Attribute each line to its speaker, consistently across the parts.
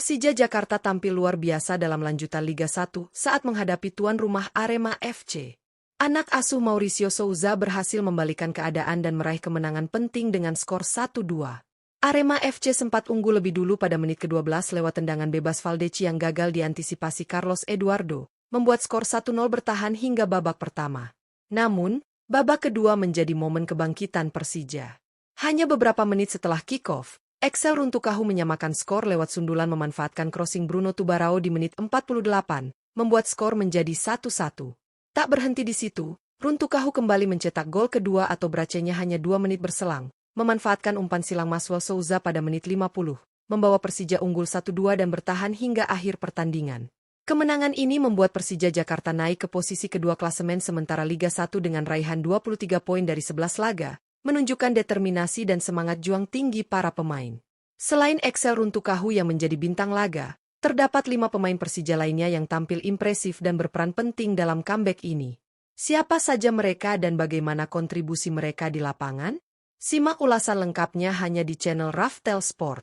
Speaker 1: Persija Jakarta tampil luar biasa dalam lanjutan Liga 1 saat menghadapi tuan rumah Arema FC. Anak asuh Mauricio Souza berhasil membalikan keadaan dan meraih kemenangan penting dengan skor 1-2. Arema FC sempat unggul lebih dulu pada menit ke-12 lewat tendangan bebas Valdeci yang gagal diantisipasi Carlos Eduardo, membuat skor 1-0 bertahan hingga babak pertama. Namun, babak kedua menjadi momen kebangkitan Persija. Hanya beberapa menit setelah kick-off, Excel Runtukahu menyamakan skor lewat sundulan memanfaatkan crossing Bruno Tubarao di menit 48, membuat skor menjadi 1-1. Tak berhenti di situ, Runtukahu kembali mencetak gol kedua atau bracenya hanya 2 menit berselang, memanfaatkan umpan silang Maswell Souza pada menit 50, membawa Persija unggul 1-2 dan bertahan hingga akhir pertandingan. Kemenangan ini membuat Persija Jakarta naik ke posisi kedua klasemen sementara Liga 1 dengan raihan 23 poin dari 11 laga, menunjukkan determinasi dan semangat juang tinggi para pemain. Selain Excel Runtukahu yang menjadi bintang laga, terdapat 5 pemain Persija lainnya yang tampil impresif dan berperan penting dalam comeback ini. Siapa saja mereka dan bagaimana kontribusi mereka di lapangan? Simak ulasan lengkapnya hanya di channel Raftel Sport.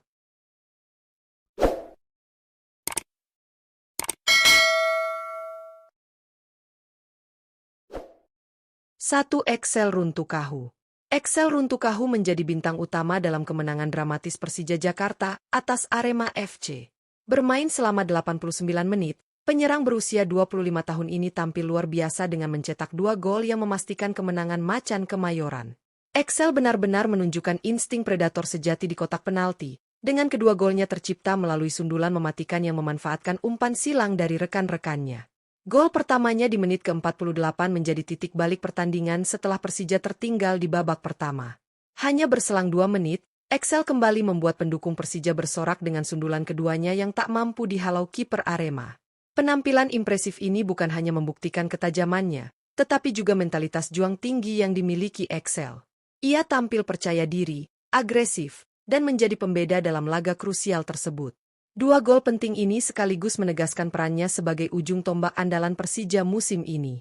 Speaker 1: 1. Excel Runtukahu. Excel Runtukahu menjadi bintang utama dalam kemenangan dramatis Persija Jakarta atas Arema FC. Bermain selama 89 menit, penyerang berusia 25 tahun ini tampil luar biasa dengan mencetak 2 gol yang memastikan kemenangan Macan Kemayoran. Excel benar-benar menunjukkan insting predator sejati di kotak penalti, dengan kedua golnya tercipta melalui sundulan mematikan yang memanfaatkan umpan silang dari rekan-rekannya. Gol pertamanya di menit ke-48 menjadi titik balik pertandingan setelah Persija tertinggal di babak pertama. Hanya berselang 2 menit, Excel kembali membuat pendukung Persija bersorak dengan sundulan keduanya yang tak mampu dihalau kiper Arema. Penampilan impresif ini bukan hanya membuktikan ketajamannya, tetapi juga mentalitas juang tinggi yang dimiliki Excel. Ia tampil percaya diri, agresif, dan menjadi pembeda dalam laga krusial tersebut. 2 gol penting ini sekaligus menegaskan perannya sebagai ujung tombak andalan Persija musim ini.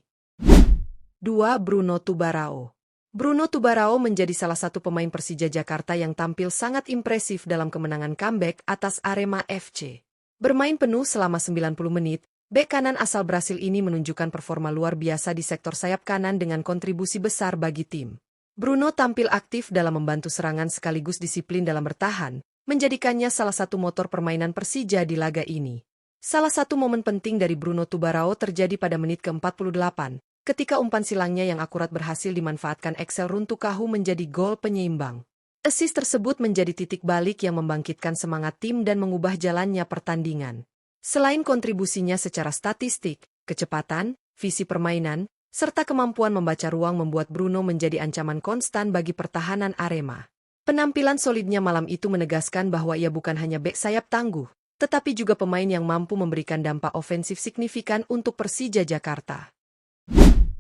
Speaker 1: 2. Bruno Tubarao. Bruno Tubarao menjadi salah satu pemain Persija Jakarta yang tampil sangat impresif dalam kemenangan comeback atas Arema FC. Bermain penuh selama 90 menit, bek kanan asal Brasil ini menunjukkan performa luar biasa di sektor sayap kanan dengan kontribusi besar bagi tim. Bruno tampil aktif dalam membantu serangan sekaligus disiplin dalam bertahan, menjadikannya salah satu motor permainan Persija di laga ini. Salah satu momen penting dari Bruno Tubarao terjadi pada menit ke-48, ketika umpan silangnya yang akurat berhasil dimanfaatkan Excel Runtukahu menjadi gol penyeimbang. Assist tersebut menjadi titik balik yang membangkitkan semangat tim dan mengubah jalannya pertandingan. Selain kontribusinya secara statistik, kecepatan, visi permainan, serta kemampuan membaca ruang membuat Bruno menjadi ancaman konstan bagi pertahanan Arema. Penampilan solidnya malam itu menegaskan bahwa ia bukan hanya bek sayap tangguh, tetapi juga pemain yang mampu memberikan dampak ofensif signifikan untuk Persija Jakarta.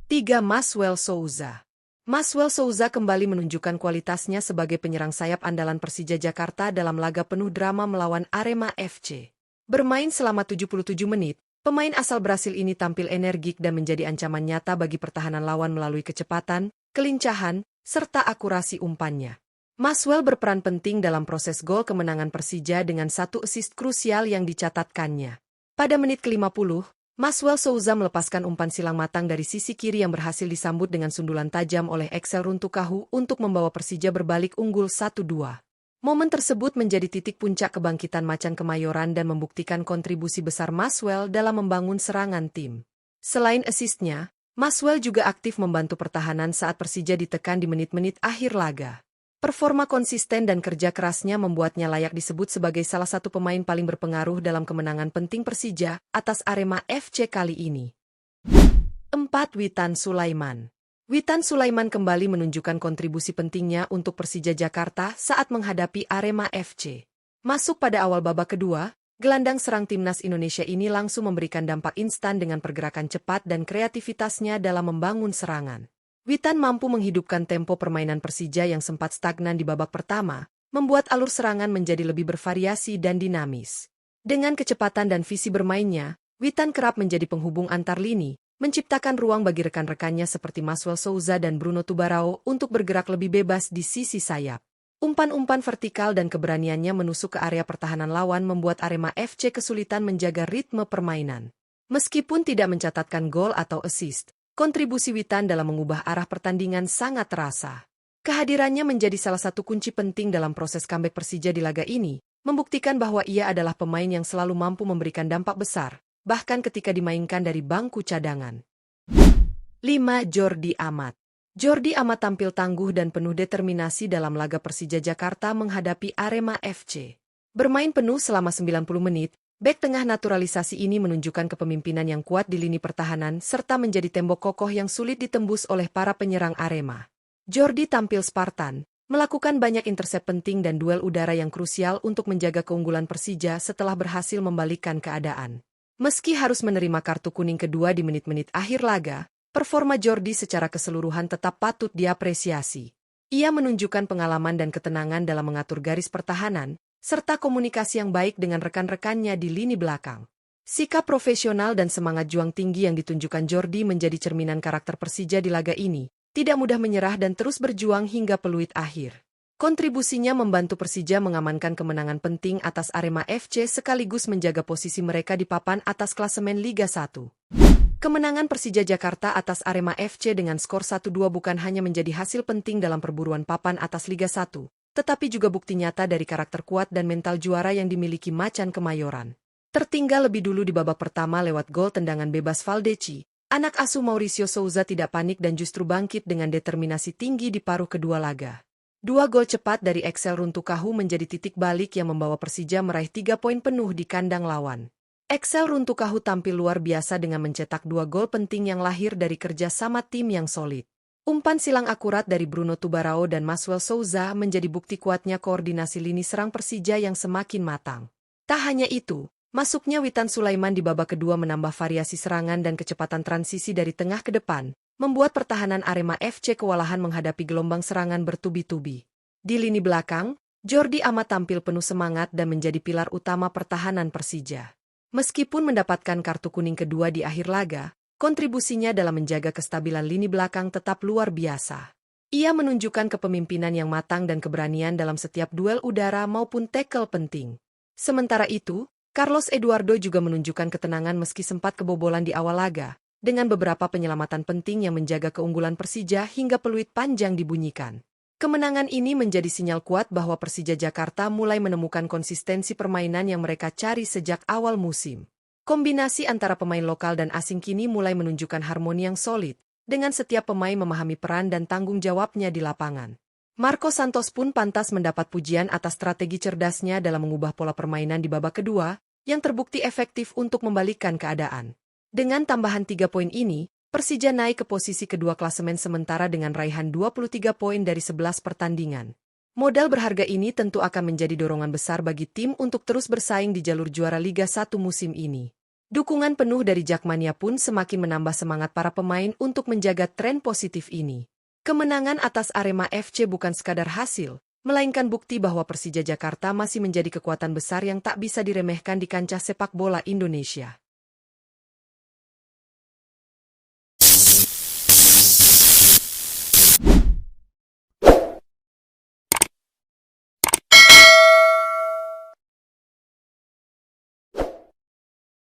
Speaker 1: 3. Maswell Souza. Maswell Souza kembali menunjukkan kualitasnya sebagai penyerang sayap andalan Persija Jakarta dalam laga penuh drama melawan Arema FC. Bermain selama 77 menit, pemain asal Brasil ini tampil energik dan menjadi ancaman nyata bagi pertahanan lawan melalui kecepatan, kelincahan, serta akurasi umpannya. Maswell berperan penting dalam proses gol kemenangan Persija dengan 1 assist krusial yang dicatatkannya. Pada menit ke-50, Maswell Souza melepaskan umpan silang matang dari sisi kiri yang berhasil disambut dengan sundulan tajam oleh Excel Runtukahu untuk membawa Persija berbalik unggul 1-2. Momen tersebut menjadi titik puncak kebangkitan Macan Kemayoran dan membuktikan kontribusi besar Maswell dalam membangun serangan tim. Selain assistnya, Maswell juga aktif membantu pertahanan saat Persija ditekan di menit-menit akhir laga. Performa konsisten dan kerja kerasnya membuatnya layak disebut sebagai salah satu pemain paling berpengaruh dalam kemenangan penting Persija atas Arema FC kali ini. 4. Witan Sulaiman. Witan Sulaiman kembali menunjukkan kontribusi pentingnya untuk Persija Jakarta saat menghadapi Arema FC. Masuk pada awal babak kedua, gelandang serang timnas Indonesia ini langsung memberikan dampak instan dengan pergerakan cepat dan kreativitasnya dalam membangun serangan. Witan mampu menghidupkan tempo permainan Persija yang sempat stagnan di babak pertama, membuat alur serangan menjadi lebih bervariasi dan dinamis. Dengan kecepatan dan visi bermainnya, Witan kerap menjadi penghubung antar lini, menciptakan ruang bagi rekan-rekannya seperti Maswell Souza dan Bruno Tubarao untuk bergerak lebih bebas di sisi sayap. Umpan-umpan vertikal dan keberaniannya menusuk ke area pertahanan lawan membuat Arema FC kesulitan menjaga ritme permainan. Meskipun tidak mencatatkan gol atau assist, kontribusi Witan dalam mengubah arah pertandingan sangat terasa. Kehadirannya menjadi salah satu kunci penting dalam proses comeback Persija di laga ini, membuktikan bahwa ia adalah pemain yang selalu mampu memberikan dampak besar, bahkan ketika dimainkan dari bangku cadangan. 5. Jordi Amat. Jordi Amat tampil tangguh dan penuh determinasi dalam laga Persija Jakarta menghadapi Arema FC. Bermain penuh selama 90 menit, bek tengah naturalisasi ini menunjukkan kepemimpinan yang kuat di lini pertahanan serta menjadi tembok kokoh yang sulit ditembus oleh para penyerang Arema. Jordi tampil Spartan, melakukan banyak intersep penting dan duel udara yang krusial untuk menjaga keunggulan Persija setelah berhasil membalikkan keadaan. Meski harus menerima kartu kuning kedua di menit-menit akhir laga, performa Jordi secara keseluruhan tetap patut diapresiasi. Ia menunjukkan pengalaman dan ketenangan dalam mengatur garis pertahanan, serta komunikasi yang baik dengan rekan-rekannya di lini belakang. Sikap profesional dan semangat juang tinggi yang ditunjukkan Jordi menjadi cerminan karakter Persija di laga ini, tidak mudah menyerah dan terus berjuang hingga peluit akhir. Kontribusinya membantu Persija mengamankan kemenangan penting atas Arema FC sekaligus menjaga posisi mereka di papan atas klasemen Liga 1. Kemenangan Persija Jakarta atas Arema FC dengan skor 1-2 bukan hanya menjadi hasil penting dalam perburuan papan atas Liga 1, tetapi juga bukti nyata dari karakter kuat dan mental juara yang dimiliki Macan Kemayoran. Tertinggal lebih dulu di babak pertama lewat gol tendangan bebas Valdeci, anak asuh Mauricio Souza tidak panik dan justru bangkit dengan determinasi tinggi di paruh kedua laga. 2 gol cepat dari Excel Runtukahu menjadi titik balik yang membawa Persija meraih 3 poin penuh di kandang lawan. Excel Runtukahu tampil luar biasa dengan mencetak 2 gol penting yang lahir dari kerja sama tim yang solid. Umpan silang akurat dari Bruno Tubarao dan Maswell Souza menjadi bukti kuatnya koordinasi lini serang Persija yang semakin matang. Tak hanya itu, masuknya Witan Sulaiman di babak kedua menambah variasi serangan dan kecepatan transisi dari tengah ke depan, membuat pertahanan Arema FC kewalahan menghadapi gelombang serangan bertubi-tubi. Di lini belakang, Jordi Amat tampil penuh semangat dan menjadi pilar utama pertahanan Persija. Meskipun mendapatkan kartu kuning kedua di akhir laga, kontribusinya dalam menjaga kestabilan lini belakang tetap luar biasa. Ia menunjukkan kepemimpinan yang matang dan keberanian dalam setiap duel udara maupun tackle penting. Sementara itu, Carlos Eduardo juga menunjukkan ketenangan meski sempat kebobolan di awal laga, dengan beberapa penyelamatan penting yang menjaga keunggulan Persija hingga peluit panjang dibunyikan. Kemenangan ini menjadi sinyal kuat bahwa Persija Jakarta mulai menemukan konsistensi permainan yang mereka cari sejak awal musim. Kombinasi antara pemain lokal dan asing kini mulai menunjukkan harmoni yang solid, dengan setiap pemain memahami peran dan tanggung jawabnya di lapangan. Marco Santos pun pantas mendapat pujian atas strategi cerdasnya dalam mengubah pola permainan di babak kedua, yang terbukti efektif untuk membalikkan keadaan. Dengan tambahan 3 poin ini, Persija naik ke posisi kedua klasemen sementara dengan raihan 23 poin dari 11 pertandingan. Modal berharga ini tentu akan menjadi dorongan besar bagi tim untuk terus bersaing di jalur juara Liga 1 musim ini. Dukungan penuh dari Jakmania pun semakin menambah semangat para pemain untuk menjaga tren positif ini. Kemenangan atas Arema FC bukan sekadar hasil, melainkan bukti bahwa Persija Jakarta masih menjadi kekuatan besar yang tak bisa diremehkan di kancah sepak bola Indonesia.